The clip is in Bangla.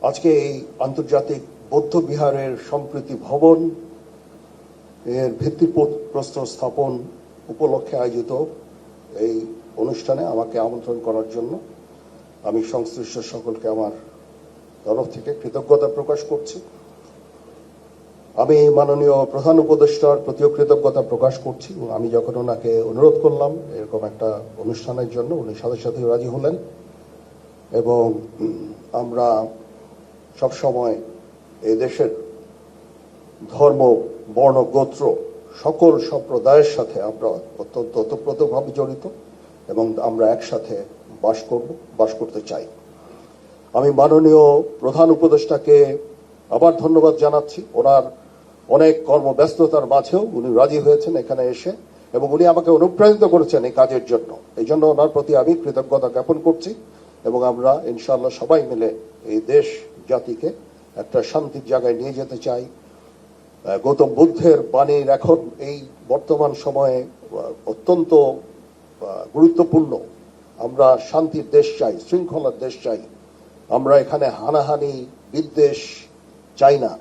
আজকে এই আন্তর্জাতিক বৌদ্ধ বিহারের সম্প্রীতি ভবন এর ভিত্তিপ্রস্তর স্থাপন উপলক্ষে আয়োজিত এই অনুষ্ঠানে আমাকে আমন্ত্রণ করার জন্য আমি সংশ্লিষ্ট সকলকে আমার তরফ থেকে কৃতজ্ঞতা প্রকাশ করছি। আমি মাননীয় প্রধান উপদেষ্টার প্রতিও কৃতজ্ঞতা প্রকাশ করছি। আমি যখন ওনাকে অনুরোধ করলাম এরকম একটা অনুষ্ঠানের জন্য, উনি সাথে সাথে রাজি হলেন এবং আমরা সবসময় এই দেশের ধর্ম, বর্ণ, গোত্র সকল সম্প্রদায়ের সাথে আমরা অত্যন্ত ওতপ্রোতভাবে জড়িত এবং আমরা একসাথে বাস করতে চাই। আমি মাননীয় প্রধান উপদেষ্টাকে আবার ধন্যবাদ জানাচ্ছি। ওনার অনেক কর্মব্যস্ততার মাঝেও উনি রাজি হয়েছেন এখানে এসে এবং উনি আমাকে অনুপ্রাণিত করেছেন এই কাজের জন্য। এই জন্য ওনার প্রতি আমি কৃতজ্ঞতা জ্ঞাপন করছি এবং আমরা ইনশাআল্লাহ সবাই মিলে এই দেশ জাতিকে একটা শান্তির জায়গায় নিয়ে যেতে চাই। গৌতম বুদ্ধের বাণীর এখন এই বর্তমান সময়ে অত্যন্ত গুরুত্বপূর্ণ। আমরা শান্তির দেশ চাই, শৃঙ্খলার দেশ চাই। আমরা এখানে হানাহানি, বিদ্বেষ চাই না।